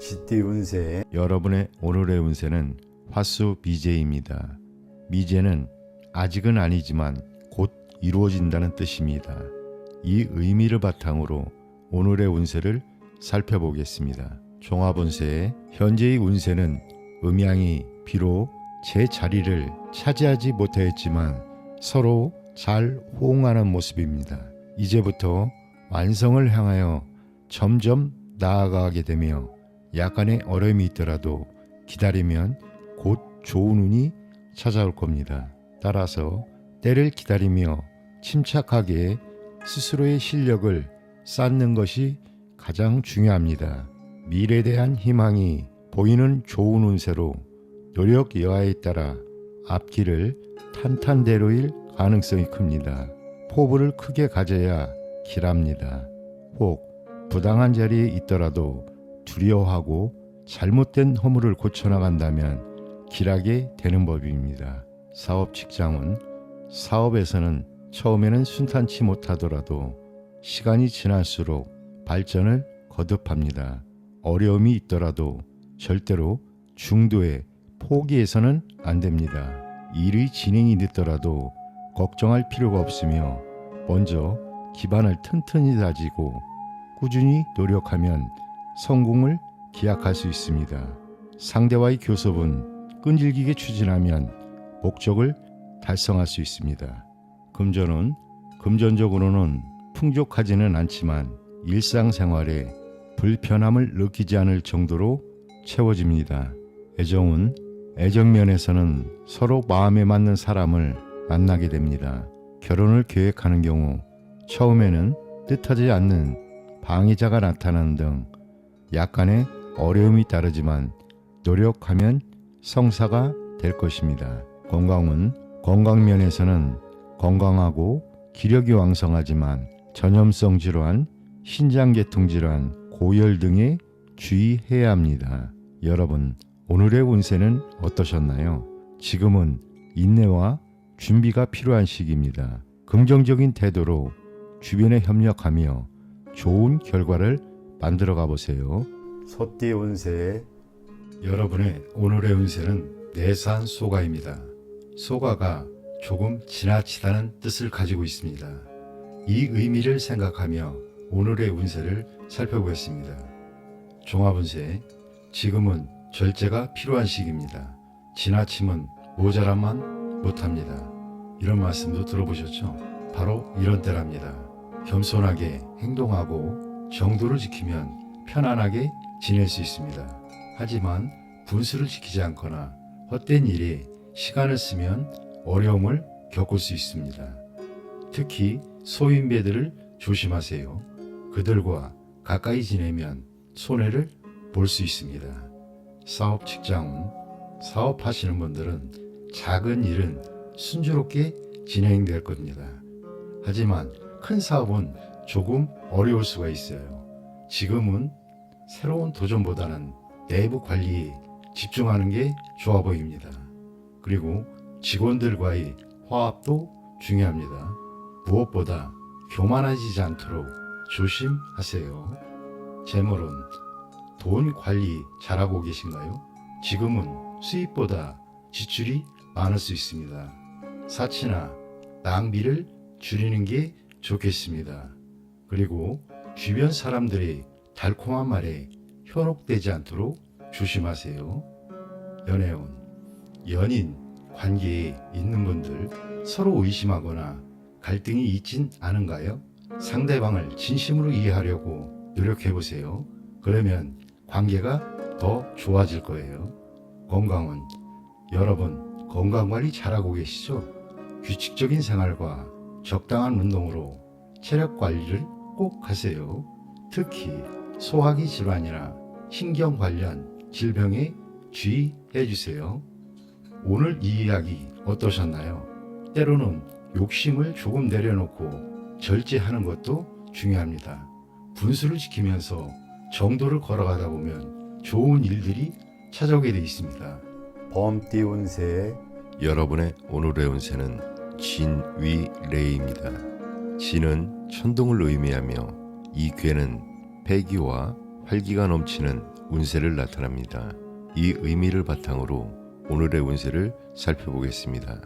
쥐띠 운세. 여러분의 오늘의 운세는 화수 미제입니다. 미제는 아직은 아니지만 곧 이루어진다는 뜻입니다. 이 의미를 바탕으로 오늘의 운세를 살펴보겠습니다. 종합운세의 현재의 운세는 음양이 비록 제 자리를 차지하지 못하였지만 서로 잘 호응하는 모습입니다. 이제부터 완성을 향하여 점점 나아가게 되며 약간의 어려움이 있더라도 기다리면 곧 좋은 운이 찾아올 겁니다. 따라서 때를 기다리며 침착하게 스스로의 실력을 쌓는 것이 가장 중요합니다. 미래에 대한 희망이 보이는 좋은 운세로 노력 여하에 따라 앞길을 탄탄대로일 가능성이 큽니다. 포부를 크게 가져야 길합니다. 혹 부당한 자리에 있더라도 두려워하고 잘못된 허물을 고쳐나간다면 길하게 되는 법입니다. 사업 직장은 사업에서는 처음에는 순탄치 못하더라도 시간이 지날수록 발전을 거듭합니다. 어려움이 있더라도 절대로 중도에 포기해서는 안 됩니다. 일의 진행이 늦더라도 걱정할 필요가 없으며 먼저 기반을 튼튼히 다지고 꾸준히 노력하면 성공을 기약할 수 있습니다. 상대와의 교섭은 끈질기게 추진하면 목적을 달성할 수 있습니다. 금전은 금전적으로는 풍족하지는 않지만 일상생활에 불편함을 느끼지 않을 정도로 채워집니다. 애정은 애정면에서는 서로 마음에 맞는 사람을 만나게 됩니다. 결혼을 계획하는 경우 처음에는 뜻하지 않는 방해자가 나타나는 등 약간의 어려움이 따르지만 노력하면 성사가 될 것입니다. 건강은 건강면에서는 건강하고 기력이 왕성하지만 전염성 질환, 신장계통 질환, 고열 등에 주의해야 합니다. 여러분, 오늘의 운세는 어떠셨나요? 지금은 인내와 준비가 필요한 시기입니다. 긍정적인 태도로 주변에 협력하며 좋은 결과를 만들어 가보세요. 소띠 운세. 여러분의 오늘의 운세는 내산 소가입니다. 소가가 조금 지나치다는 뜻을 가지고 있습니다. 이 의미를 생각하며 오늘의 운세를 살펴보겠습니다. 종합운세. 지금은 절제가 필요한 시기입니다. 지나침은 모자라만 못합니다. 이런 말씀도 들어보셨죠? 바로 이런 때랍니다. 겸손하게 행동하고 정도를 지키면 편안하게 지낼 수 있습니다. 하지만 분수를 지키지 않거나 헛된 일에 시간을 쓰면 어려움을 겪을 수 있습니다. 특히 소인배들을 조심하세요. 그들과 가까이 지내면 손해를 볼 수 있습니다. 사업 직장은 사업하시는 분들은 작은 일은 순조롭게 진행될 겁니다. 하지만 큰 사업은 조금 어려울 수가 있어요. 지금은 새로운 도전보다는 내부 관리에 집중하는 게 좋아 보입니다. 그리고 직원들과의 화합도 중요합니다. 무엇보다 교만해지지 않도록 조심하세요. 재물은 돈 관리 잘하고 계신가요? 지금은 수입보다 지출이 많을 수 있습니다. 사치나 낭비를 줄이는 게 좋겠습니다. 그리고 주변 사람들의 달콤한 말에 현혹되지 않도록 조심하세요. 연애운. 연인 관계에 있는 분들 서로 의심하거나 갈등이 있진 않은가요? 상대방을 진심으로 이해하려고 노력해보세요. 그러면 관계가 더 좋아질 거예요. 건강은 여러분 건강관리 잘하고 계시죠? 규칙적인 생활과 적당한 운동으로 체력 관리를 꼭 하세요. 특히 소화기 질환이나 신경 관련 질병에 주의해 주세요. 오늘 이 이야기 어떠셨나요? 때로는 욕심을 조금 내려놓고 절제하는 것도 중요합니다. 분수를 지키면서 정도를 걸어가다 보면 좋은 일들이 찾아오게 되어 있습니다. 범띠 운세. 여러분의 오늘의 운세는 진위래입니다. 진은 천둥을 의미하며 이 괴는 패기와 활기가 넘치는 운세를 나타납니다. 이 의미를 바탕으로 오늘의 운세를 살펴보겠습니다.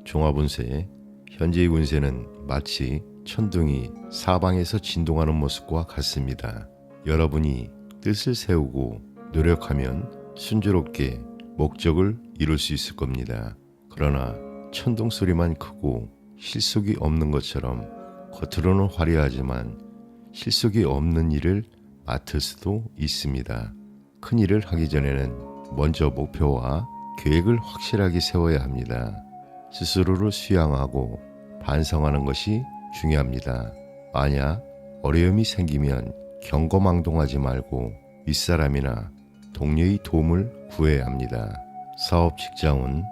종합운세. 현재의 운세는 마치 천둥이 사방에서 진동하는 모습과 같습니다. 여러분이 뜻을 세우고 노력하면 순조롭게 목적을 이룰 수 있을 겁니다. 그러나 천둥 소리만 크고 실속이 없는 것처럼 겉으로는 화려하지만 실속이 없는 일을 맡을 수도 있습니다. 큰 일을 하기 전에는 먼저 목표와 계획을 확실하게 세워야 합니다. 스스로를 수양하고 반성하는 것이 중요합니다. 만약 어려움이 생기면 경거망동하지 말고 윗사람이나 동료의 도움을 구해야 합니다. 사업 직장은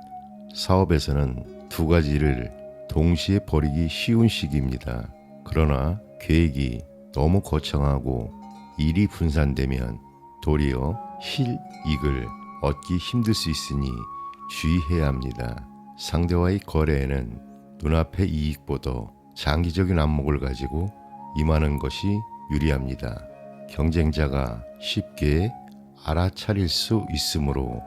사업에서는 두 가지 일을 동시에 벌이기 쉬운 시기입니다. 그러나 계획이 너무 거창하고 일이 분산되면 도리어 실익을 얻기 힘들 수 있으니 주의해야 합니다. 상대와의 거래에는 눈앞의 이익보다 장기적인 안목을 가지고 임하는 것이 유리합니다. 경쟁자가 쉽게 알아차릴 수 있으므로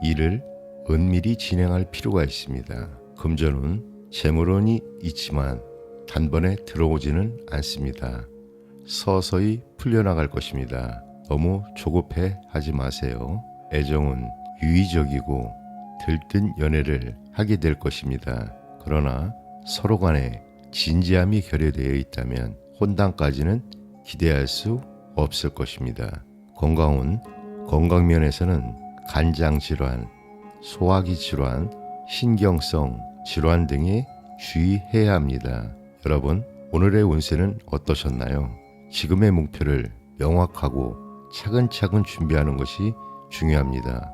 일을 은밀히 진행할 필요가 있습니다. 금전은 재물운이 있지만 단번에 들어오지는 않습니다. 서서히 풀려나갈 것입니다. 너무 조급해 하지 마세요. 애정은 유의적이고 들뜬 연애를 하게 될 것입니다. 그러나 서로 간에 진지함이 결여되어 있다면 혼담까지는 기대할 수 없을 것입니다. 건강은 건강면에서는 간장 질환, 소화기 질환, 신경성 질환 등에 주의해야 합니다. 여러분, 오늘의 운세는 어떠셨나요? 지금의 목표를 명확하고 차근차근 준비하는 것이 중요합니다.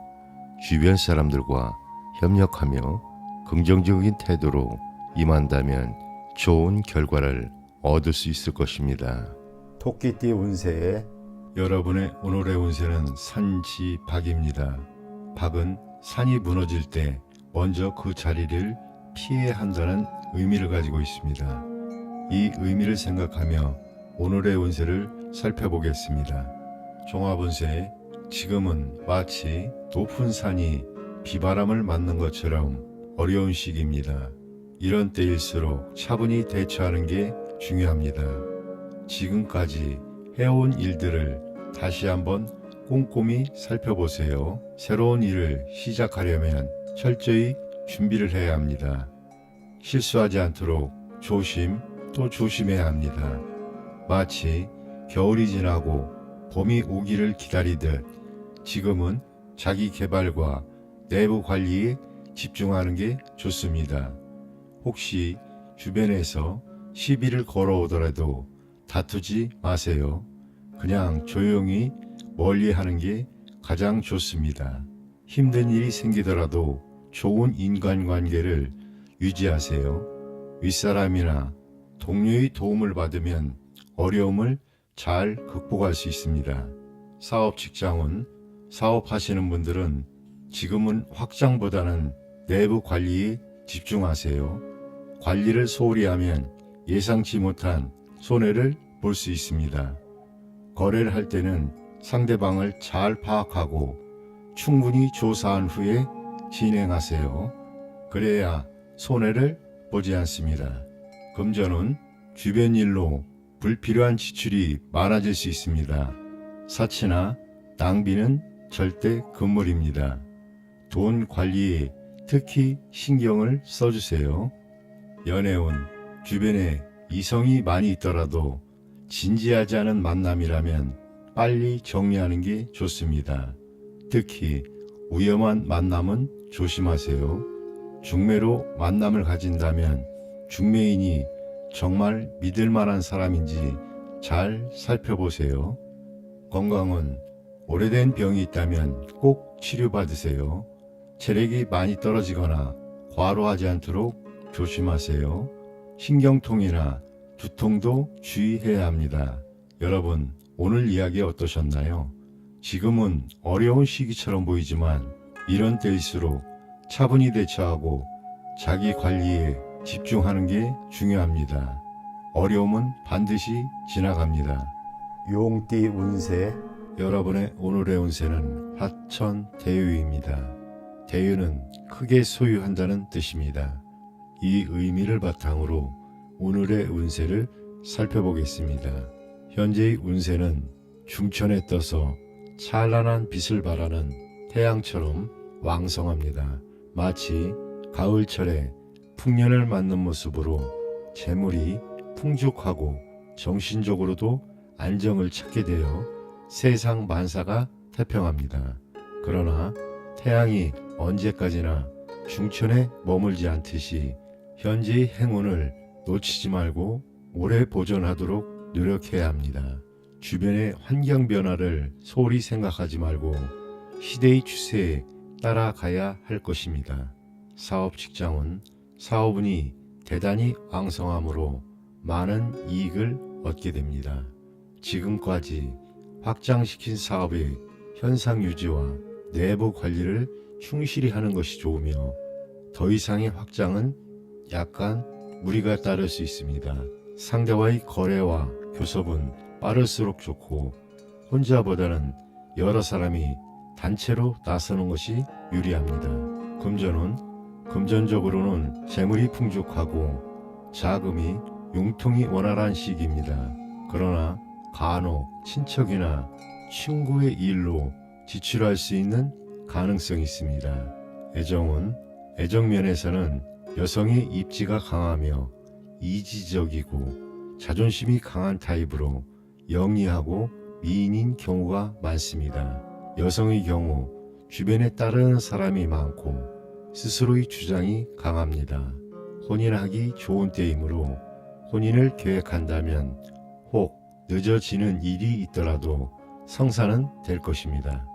주변 사람들과 협력하며 긍정적인 태도로 임한다면 좋은 결과를 얻을 수 있을 것입니다. 토끼띠 운세에 여러분의 오늘의 운세는 산지박입니다. 박은 산이 무너질 때 먼저 그 자리를 피해야 한다는 의미를 가지고 있습니다. 이 의미를 생각하며 오늘의 운세를 살펴보겠습니다. 종합운세. 지금은 마치 높은 산이 비바람을 맞는 것처럼 어려운 시기입니다. 이런 때일수록 차분히 대처하는 게 중요합니다. 지금까지 해온 일들을 다시 한번 꼼꼼히 살펴보세요. 새로운 일을 시작하려면 철저히 준비를 해야 합니다. 실수하지 않도록 조심 또 조심해야 합니다. 마치 겨울이 지나고 봄이 오기를 기다리듯 지금은 자기 개발과 내부 관리에 집중하는 게 좋습니다. 혹시 주변에서 시비를 걸어오더라도 다투지 마세요. 그냥 조용히 멀리하는 게 가장 좋습니다. 힘든 일이 생기더라도 좋은 인간관계를 유지하세요. 윗사람이나 동료의 도움을 받으면 어려움을 잘 극복할 수 있습니다. 사업 직장은 사업하시는 분들은 지금은 확장보다는 내부 관리에 집중하세요. 관리를 소홀히 하면 예상치 못한 손해를 볼 수 있습니다. 거래를 할 때는 상대방을 잘 파악하고 충분히 조사한 후에 진행하세요. 그래야 손해를 보지 않습니다. 금전은 주변 일로 불필요한 지출이 많아질 수 있습니다. 사치나 낭비는 절대 금물입니다. 돈 관리에 특히 신경을 써주세요. 연애운. 주변에 이성이 많이 있더라도 진지하지 않은 만남이라면 빨리 정리하는 게 좋습니다. 특히 위험한 만남은 조심하세요. 중매로 만남을 가진다면 중매인이 정말 믿을 만한 사람인지 잘 살펴보세요. 건강은 오래된 병이 있다면 꼭 치료받으세요. 체력이 많이 떨어지거나 과로하지 않도록 조심하세요. 신경통이나 두통도 주의해야 합니다. 여러분, 오늘 이야기 어떠셨나요? 지금은 어려운 시기처럼 보이지만 이런 때일수록 차분히 대처하고 자기 관리에 집중하는 게 중요합니다. 어려움은 반드시 지나갑니다. 용띠 운세 여러분의 오늘의 운세는 화천 대유입니다. 대유는 크게 소유한다는 뜻입니다. 이 의미를 바탕으로 오늘의 운세를 살펴보겠습니다. 현재의 운세는 중천에 떠서 찬란한 빛을 발하는 태양처럼 왕성합니다. 마치 가을철에 풍년을 맞는 모습으로 재물이 풍족하고 정신적으로도 안정을 찾게 되어 세상 만사가 태평합니다. 그러나 태양이 언제까지나 중천에 머물지 않듯이 현재의 행운을 놓치지 말고 오래 보존하도록 노력해야 합니다. 주변의 환경 변화를 소홀히 생각하지 말고 시대의 추세에 따라가야 할 것입니다. 사업 직장은 사업운이 대단히 왕성하므로 많은 이익을 얻게 됩니다. 지금까지 확장시킨 사업의 현상 유지와 내부 관리를 충실히 하는 것이 좋으며 더 이상의 확장은 약간 무리가 따를 수 있습니다. 상대와의 거래와 교섭은 빠를수록 좋고 혼자보다는 여러 사람이 단체로 나서는 것이 유리합니다. 금전적으로는 재물이 풍족하고 자금이 융통이 원활한 시기입니다. 그러나 간혹 친척이나 친구의 일로 지출할 수 있는 가능성이 있습니다. 애정면에서는 여성의 입지가 강하며 이지적이고 자존심이 강한 타입으로 영리하고 미인인 경우가 많습니다. 여성의 경우 주변에 따르는 사람이 많고 스스로의 주장이 강합니다. 혼인하기 좋은 때이므로 혼인을 계획한다면 혹 늦어지는 일이 있더라도 성사는 될 것입니다.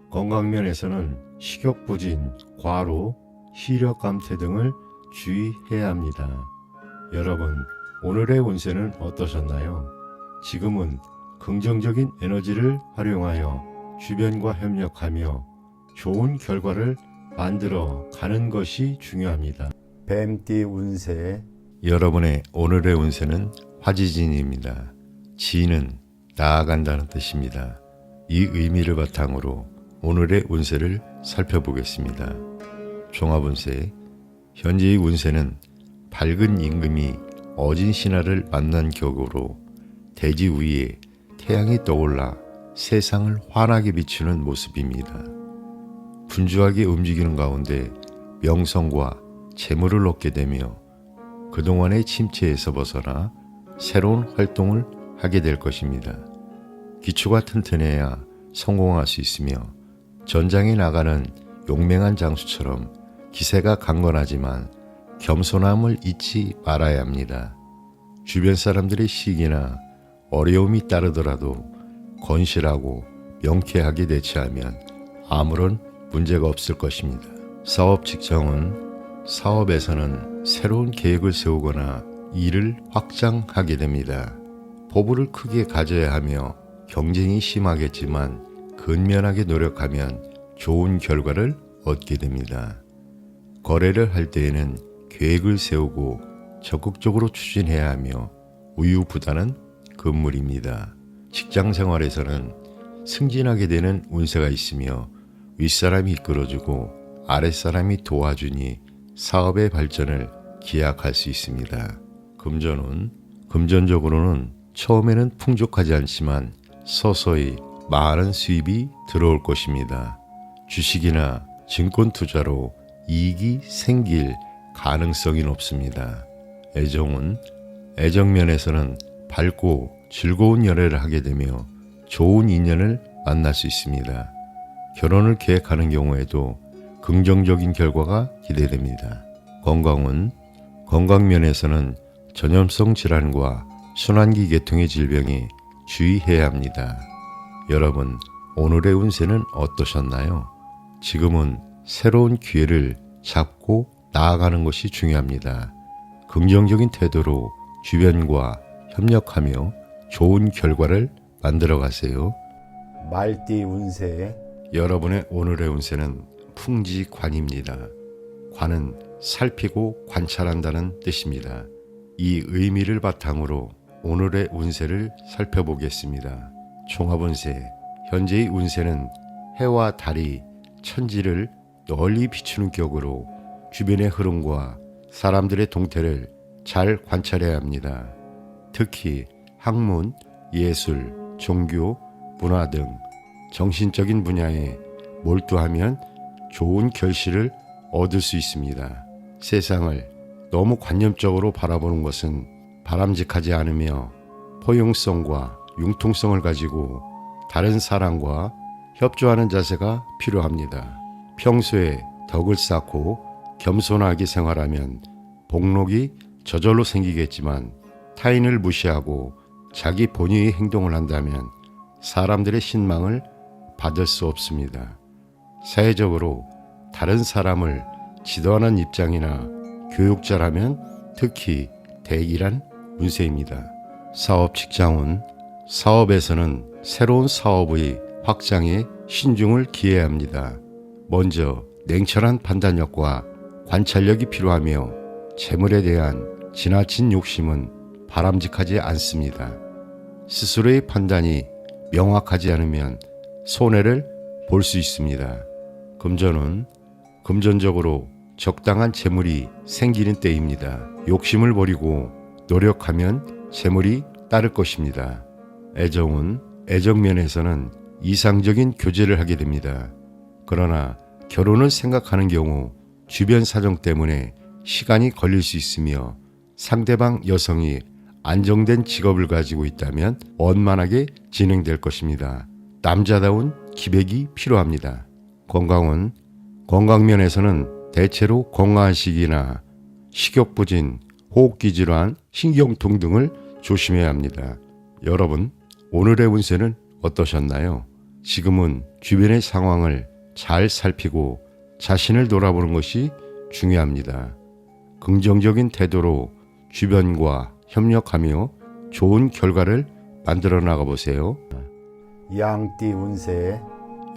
건강면에서는 식욕부진, 과로, 시력감퇴 등을 주의해야 합니다. 여러분, 오늘의 운세는 어떠셨나요? 지금은 긍정적인 에너지를 활용하여 주변과 협력하며 좋은 결과를 만들어 가는 것이 중요합니다. 뱀띠 운세. 여러분의 오늘의 운세는 화지진입니다. 지는 나아간다는 뜻입니다. 이 의미를 바탕으로 오늘의 운세를 살펴보겠습니다. 종합운세. 현재의 운세는 밝은 임금이 어진 신하를 만난 격으로 대지 위에 태양이 떠올라 세상을 환하게 비추는 모습입니다. 분주하게 움직이는 가운데 명성과 재물을 얻게 되며 그동안의 침체에서 벗어나 새로운 활동을 하게 될 것입니다. 기초가 튼튼해야 성공할 수 있으며 전장에 나가는 용맹한 장수처럼 기세가 강건하지만 겸손함을 잊지 말아야 합니다. 주변 사람들의 시기나 어려움이 따르더라도 건실하고 명쾌하게 대처하면 아무런 문제가 없을 것입니다. 사업 직장은 사업에서는 새로운 계획을 세우거나 일을 확장하게 됩니다. 포부를 크게 가져야 하며 경쟁이 심하겠지만 근면하게 노력하면 좋은 결과를 얻게 됩니다. 거래를 할 때에는 계획을 세우고 적극적으로 추진해야 하며 우유부단은 금물입니다. 직장 생활에서는 승진하게 되는 운세가 있으며 윗사람이 이끌어주고 아랫사람이 도와주니 사업의 발전을 기약할 수 있습니다. 금전적으로는 처음에는 풍족하지 않지만 서서히 많은 수입이 들어올 것입니다. 주식이나 증권 투자로 이익이 생길 가능성이 높습니다. 애정면에서는 밝고 즐거운 연애를 하게 되며 좋은 인연을 만날 수 있습니다. 결혼을 계획하는 경우에도 긍정적인 결과가 기대됩니다. 건강면에서는 전염성 질환과 순환기 계통의 질병에 주의해야 합니다. 여러분, 오늘의 운세는 어떠셨나요? 지금은 새로운 기회를 잡고 나아가는 것이 중요합니다. 긍정적인 태도로 주변과 협력하며 좋은 결과를 만들어 가세요. 말띠 운세. 여러분의 오늘의 운세는 풍지관입니다. 관은 살피고 관찰한다는 뜻입니다. 이 의미를 바탕으로 오늘의 운세를 살펴보겠습니다. 종합운세. 현재의 운세는 해와 달이 천지를 널리 비추는 격으로 주변의 흐름과 사람들의 동태를 잘 관찰해야 합니다. 특히 학문, 예술, 종교, 문화 등 정신적인 분야에 몰두하면 좋은 결실을 얻을 수 있습니다. 세상을 너무 관념적으로 바라보는 것은 바람직하지 않으며 포용성과 융통성을 가지고 다른 사람과 협조하는 자세가 필요합니다. 평소에 덕을 쌓고 겸손하게 생활하면 복록이 저절로 생기겠지만 타인을 무시하고 자기 본의의 행동을 한다면 사람들의 신망을 받을 수 없습니다. 사회적으로 다른 사람을 지도하는 입장이나 교육자라면 특히 대기란 운세입니다. 사업 직장운. 사업에서는 새로운 사업의 확장에 신중을 기해야 합니다. 먼저 냉철한 판단력과 관찰력이 필요하며 재물에 대한 지나친 욕심은 바람직하지 않습니다. 스스로의 판단이 명확하지 않으면 손해를 볼 수 있습니다. 금전운. 금전적으로 적당한 재물이 생기는 때입니다. 욕심을 버리고 노력하면 재물이 따를 것입니다. 애정운. 애정면에서는 이상적인 교제를 하게 됩니다. 그러나 결혼을 생각하는 경우 주변 사정 때문에 시간이 걸릴 수 있으며 상대방 여성이 안정된 직업을 가지고 있다면 원만하게 진행될 것입니다. 남자다운 기백이 필요합니다. 건강운. 건강면에서는 대체로 건강한 시기나 식욕부진, 호흡기 질환, 신경통 등을 조심해야 합니다. 여러분, 오늘의 운세는 어떠셨나요? 지금은 주변의 상황을 잘 살피고 자신을 돌아보는 것이 중요합니다. 긍정적인 태도로 주변과 협력하며 좋은 결과를 만들어 나가 보세요. 양띠 운세.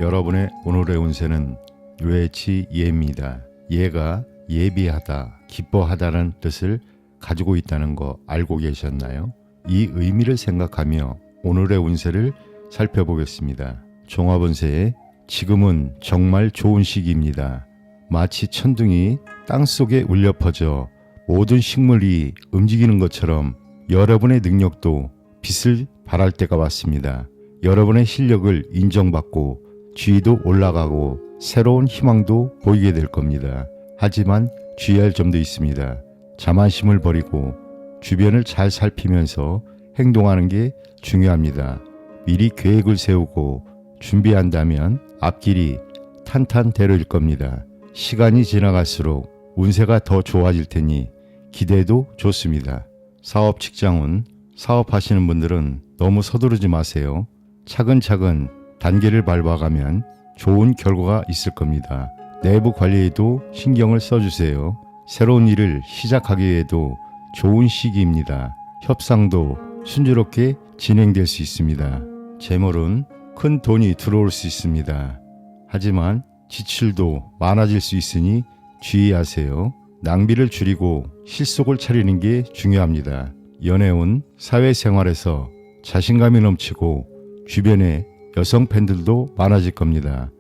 여러분의 오늘의 운세는 유해치 예입니다. 예가 예비하다, 기뻐하다는 뜻을 가지고 있다는 거 알고 계셨나요? 이 의미를 생각하며 오늘의 운세를 살펴보겠습니다. 종합운세에 지금은 정말 좋은 시기입니다. 마치 천둥이 땅속에 울려 퍼져 모든 식물이 움직이는 것처럼 여러분의 능력도 빛을 발할 때가 왔습니다. 여러분의 실력을 인정받고 지위도 올라가고 새로운 희망도 보이게 될 겁니다. 하지만 주의할 점도 있습니다. 자만심을 버리고 주변을 잘 살피면서 행동하는 게 중요합니다. 미리 계획을 세우고 준비한다면 앞길이 탄탄대로일 겁니다. 시간이 지나갈수록 운세가 더 좋아질 테니 기대도 좋습니다. 사업 직장운. 사업하시는 분들은 너무 서두르지 마세요. 차근차근 단계를 밟아가면 좋은 결과가 있을 겁니다. 내부 관리에도 신경을 써주세요. 새로운 일을 시작하기 위해도 좋은 시기입니다. 협상도 순조롭게 진행될 수 있습니다. 재물은 큰 돈이 들어올 수 있습니다. 하지만 지출도 많아질 수 있으니 주의하세요. 낭비를 줄이고 실속을 차리는 게 중요합니다. 연애운. 사회생활에서 자신감이 넘치고 주변에 여성 팬들도 많아질 겁니다.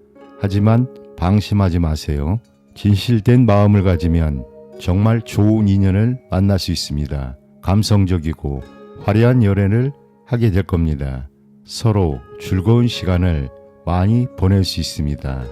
하지만 방심하지 마세요. 진실된 마음을 가지면 정말 좋은 인연을 만날 수 있습니다. 감성적이고 화려한 연애를 하게 될 겁니다. 서로 즐거운 시간을 많이 보낼 수 있습니다.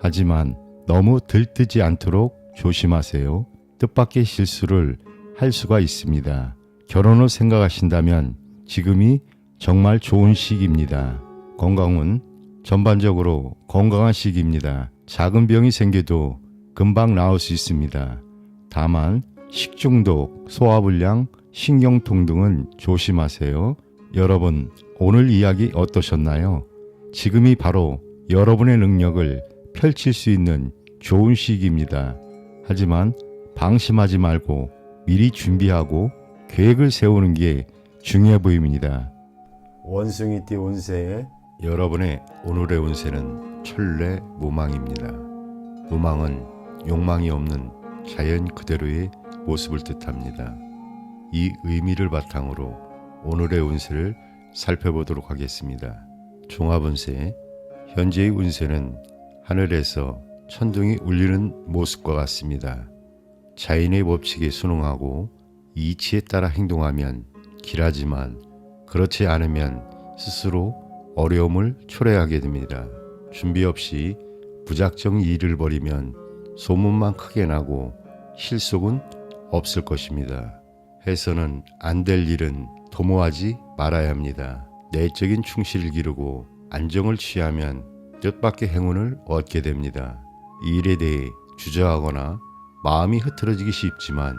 하지만 너무 들뜨지 않도록 조심하세요. 뜻밖의 실수를 할 수가 있습니다. 결혼을 생각하신다면 지금이 정말 좋은 시기입니다. 건강은 전반적으로 건강한 시기입니다. 작은 병이 생겨도 금방 나을 수 있습니다. 다만 식중독, 소화불량, 신경통 등은 조심하세요. 여러분, 오늘 이야기 어떠셨나요? 지금이 바로 여러분의 능력을 펼칠 수 있는 좋은 시기입니다. 하지만 방심하지 말고 미리 준비하고 계획을 세우는 게 중요해 보입니다. 원숭이띠 운세. 여러분의 오늘의 운세는 천례 무망입니다. 무망은 욕망이 없는 자연 그대로의 모습을 뜻합니다. 이 의미를 바탕으로 오늘의 운세를 살펴보도록 하겠습니다. 종합운세. 현재의 운세는 하늘에서 천둥이 울리는 모습과 같습니다. 자연의 법칙에 순응하고 이치에 따라 행동하면 길하지만 그렇지 않으면 스스로 어려움을 초래하게 됩니다. 준비 없이 무작정 일을 벌이면 소문만 크게 나고 실속은 없을 것입니다. 해서는 안 될 일은 도모하지 말아야 합니다. 내적인 충실을 기르고 안정을 취하면 뜻밖의 행운을 얻게 됩니다. 이 일에 대해 주저하거나 마음이 흐트러지기 쉽지만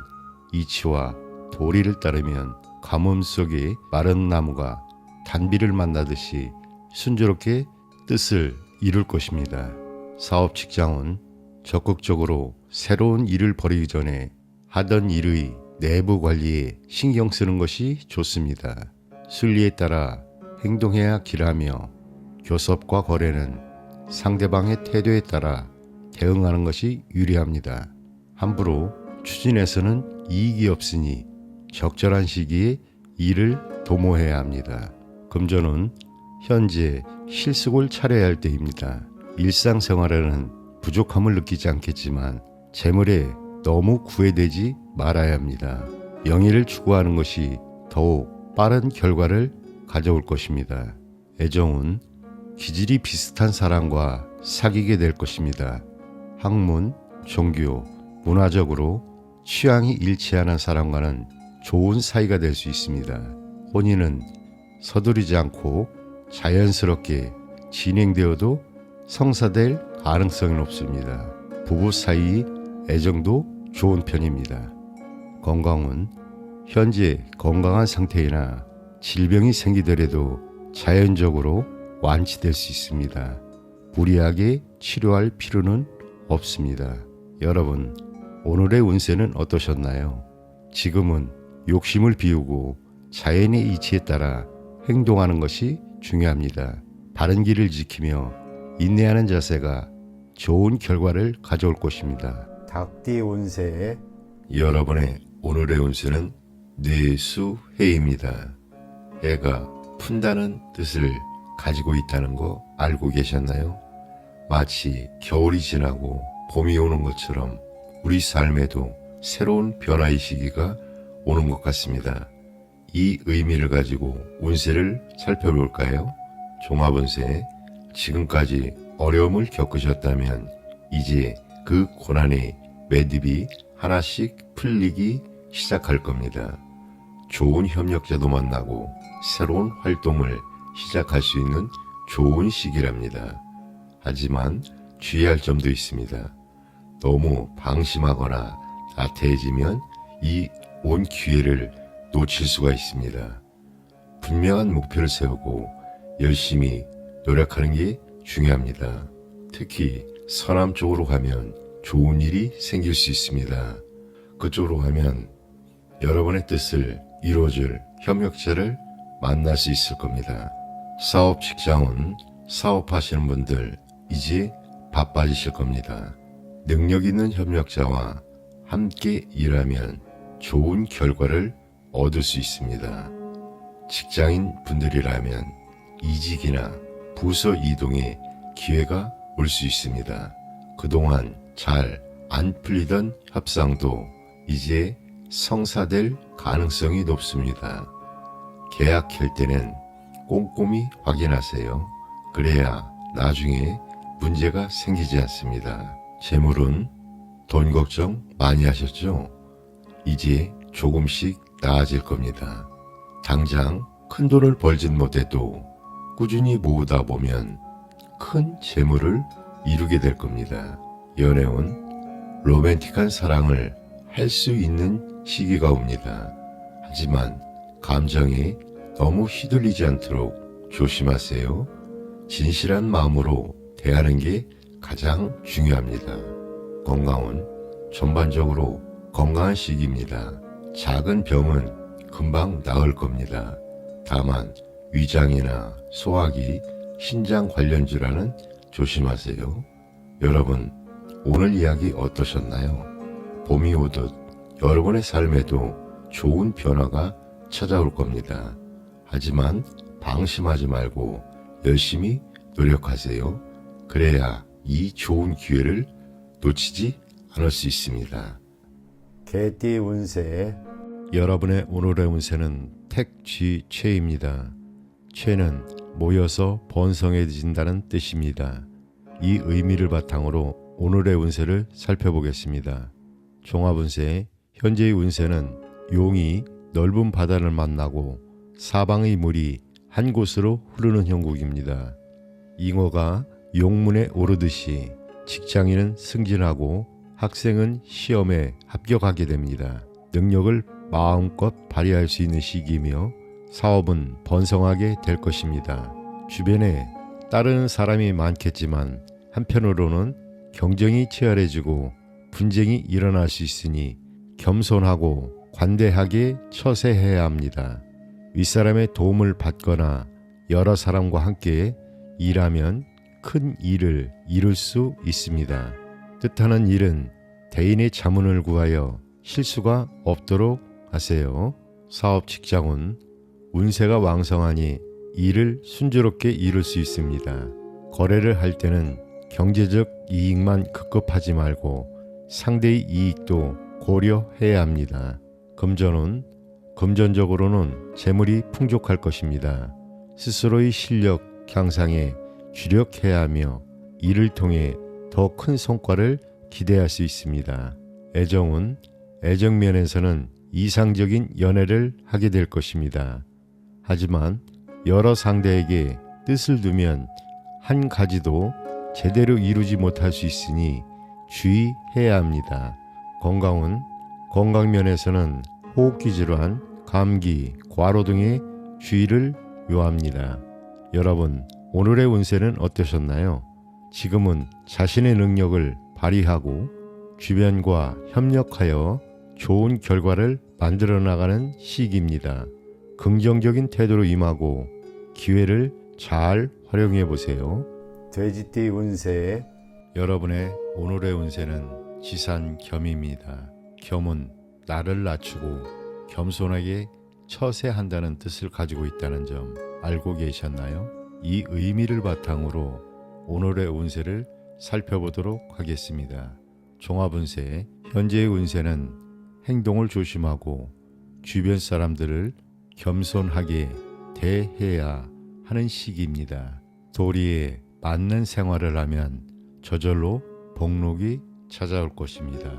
이치와 도리를 따르면 가뭄 속에 마른 나무가 단비를 만나듯이 순조롭게 뜻을 이룰 것입니다. 사업 직장은 적극적으로 새로운 일을 벌이기 전에 하던 일의 내부 관리에 신경 쓰는 것이 좋습니다. 순리에 따라 행동해야 길하며 교섭과 거래는 상대방의 태도에 따라 대응하는 것이 유리합니다. 함부로 추진해서는 이익이 없으니 적절한 시기에 일을 도모해야 합니다. 금전은 현재 실속을 차려야 할 때입니다. 일상생활에는 부족함을 느끼지 않겠지만 재물에 너무 구애되지 말아야 합니다. 영예를 추구하는 것이 더욱 빠른 결과를 가져올 것입니다. 애정은 기질이 비슷한 사람과 사귀게 될 것입니다. 학문, 종교, 문화적으로 취향이 일치하는 사람과는 좋은 사이가 될 수 있습니다. 혼인은 서두르지 않고 자연스럽게 진행되어도 성사될 가능성이 높습니다. 부부 사이 애정도 좋은 편입니다. 건강은 현재 건강한 상태이나 질병이 생기더라도 자연적으로 완치될 수 있습니다. 무리하게 치료할 필요는 없습니다. 여러분, 오늘의 운세는 어떠셨나요? 지금은 욕심을 비우고 자연의 이치에 따라 행동하는 것이 중요합니다. 바른 길을 지키며 인내하는 자세가 좋은 결과를 가져올 것입니다. 닭띠 운세. 여러분의 오늘의 운세는 뇌수해입니다. 해가 푼다는 뜻을 가지고 있다는 거 알고 계셨나요? 마치 겨울이 지나고 봄이 오는 것처럼 우리 삶에도 새로운 변화의 시기가 오는 것 같습니다. 이 의미를 가지고 운세를 살펴볼까요? 종합운세. 지금까지 어려움을 겪으셨다면 이제 그 고난의 매듭이 하나씩 풀리기 시작할 겁니다. 좋은 협력자도 만나고 새로운 활동을 시작할 수 있는 좋은 시기랍니다. 하지만 주의할 점도 있습니다. 너무 방심하거나 나태해지면 이 온 기회를 놓칠 수가 있습니다. 분명한 목표를 세우고 열심히 노력하는 게 중요합니다. 특히 서남 쪽으로 가면 좋은 일이 생길 수 있습니다. 그쪽으로 가면 여러분의 뜻을 이루어줄 협력자를 만날 수 있을 겁니다. 사업 직장은 사업하시는 분들 이제 바빠지실 겁니다. 능력 있는 협력자와 함께 일하면 좋은 결과를 얻을 수 있습니다. 직장인 분들이라면 이직이나 부서 이동의 기회가 올 수 있습니다. 그동안 잘 안 풀리던 협상도 이제 성사될 가능성이 높습니다. 계약할 때는 꼼꼼히 확인하세요. 그래야 나중에 문제가 생기지 않습니다. 재물은 돈 걱정 많이 하셨죠? 이제 조금씩 나아질 겁니다. 당장 큰 돈을 벌진 못해도 꾸준히 모으다 보면 큰 재물을 이루게 될 겁니다. 연애운 로맨틱한 사랑을 할 수 있는 시기가 옵니다. 하지만 감정에 너무 휘둘리지 않도록 조심하세요. 진실한 마음으로 대하는 게 가장 중요합니다. 건강은 전반적으로 건강한 시기입니다. 작은 병은 금방 나을 겁니다. 다만 위장이나 소화기, 신장 관련 질환은 조심하세요. 여러분, 오늘 이야기 어떠셨나요? 봄이 오듯 여러분의 삶에도 좋은 변화가 찾아올 겁니다. 하지만 방심하지 말고 열심히 노력하세요. 그래야 이 좋은 기회를 놓치지 않을 수 있습니다. 개띠 운세 여러분의 오늘의 운세는 택쥐최입니다. 최는 모여서 번성해진다는 뜻입니다. 이 의미를 바탕으로 오늘의 운세를 살펴보겠습니다. 종합운세 현재의 운세는 용이 넓은 바다를 만나고 사방의 물이 한 곳으로 흐르는 형국입니다. 잉어가 용문에 오르듯이 직장인은 승진하고 학생은 시험에 합격하게 됩니다. 능력을 마음껏 발휘할 수 있는 시기이며 사업은 번성하게 될 것입니다. 주변에 따르는 사람이 많겠지만 한편으로는 경쟁이 치열해지고 분쟁이 일어날 수 있으니 겸손하고 관대하게 처세해야 합니다. 윗사람의 도움을 받거나 여러 사람과 함께 일하면 큰 일을 이룰 수 있습니다. 뜻하는 일은 대인의 자문을 구하여 실수가 없도록 하세요. 사업 직장운 운세가 왕성하니 일을 순조롭게 이룰 수 있습니다. 거래를 할 때는 경제적 이익만 급급하지 말고 상대의 이익도 고려해야 합니다. 금전운 금전적으로는 재물이 풍족할 것입니다. 스스로의 실력 향상에 주력해야 하며 이를 통해 더 큰 성과를 기대할 수 있습니다. 애정운 애정면에서는 이상적인 연애를 하게 될 것입니다. 하지만 여러 상대에게 뜻을 두면 한 가지도 제대로 이루지 못할 수 있으니 주의해야 합니다. 건강운 건강면에서는 호흡기 질환, 감기, 과로 등의 주의를 요합니다. 여러분, 오늘의 운세는 어떠셨나요? 지금은 자신의 능력을 발휘하고 주변과 협력하여 좋은 결과를 만들어 나가는 시기입니다. 긍정적인 태도로 임하고 기회를 잘 활용해 보세요. 돼지띠 운세 여러분의 오늘의 운세는 지산겸입니다. 겸은 나를 낮추고 겸손하게 처세한다는 뜻을 가지고 있다는 점 알고 계셨나요? 이 의미를 바탕으로 오늘의 운세를 살펴보도록 하겠습니다. 종합운세 현재의 운세는 행동을 조심하고 주변 사람들을 겸손하게 대해야 하는 시기입니다. 도리에 맞는 생활을 하면 저절로 복록이 찾아올 것입니다.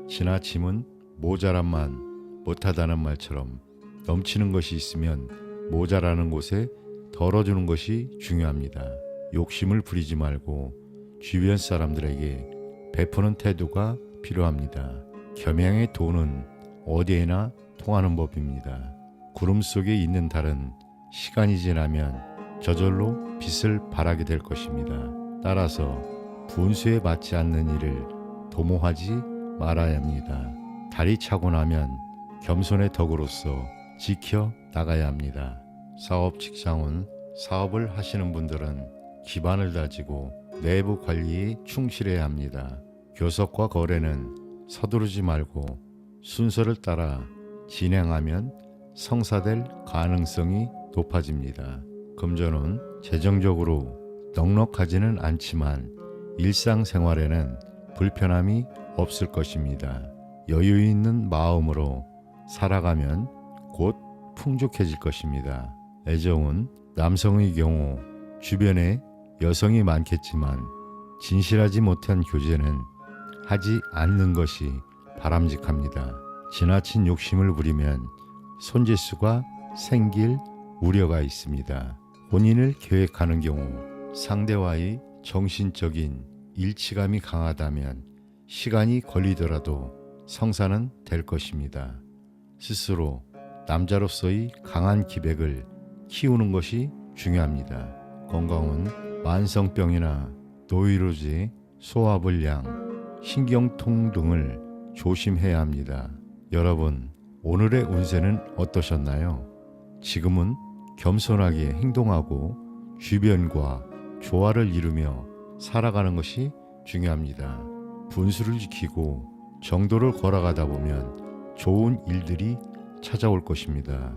지나침은 모자람만 못하다는 말처럼 넘치는 것이 있으면 모자라는 곳에 덜어주는 것이 중요합니다. 욕심을 부리지 말고 주변 사람들에게 베푸는 태도가 필요합니다. 겸양의 도는 어디에나 통하는 법입니다. 구름 속에 있는 달은 시간이 지나면 저절로 빛을 발하게 될 것입니다. 따라서 분수에 맞지 않는 일을 도모하지 말아야 합니다. 달이 차고 나면 겸손의 덕으로서 지켜 나가야 합니다. 사업 직장운 사업을 하시는 분들은 기반을 다지고 내부 관리에 충실해야 합니다. 교섭과 거래는 서두르지 말고 순서를 따라 진행하면 성사될 가능성이 높아집니다. 금전은 재정적으로 넉넉하지는 않지만 일상생활에는 불편함이 없을 것입니다. 여유 있는 마음으로 살아가면 곧 풍족해질 것입니다. 애정은 남성의 경우 주변에 여성이 많겠지만 진실하지 못한 교제는 하지 않는 것이 바람직합니다. 지나친 욕심을 부리면 손재수가 생길 우려가 있습니다. 혼인을 계획하는 경우 상대와의 정신적인 일치감이 강하다면 시간이 걸리더라도 성사는 될 것입니다. 스스로 남자로서의 강한 기백을 키우는 것이 중요합니다. 건강은 만성병이나 노이로제, 소화불량, 신경통 등을 조심해야 합니다. 여러분, 오늘의 운세는 어떠셨나요? 지금은 겸손하게 행동하고 주변과 조화를 이루며 살아가는 것이 중요합니다. 분수를 지키고 정도를 걸어가다 보면 좋은 일들이 찾아올 것입니다.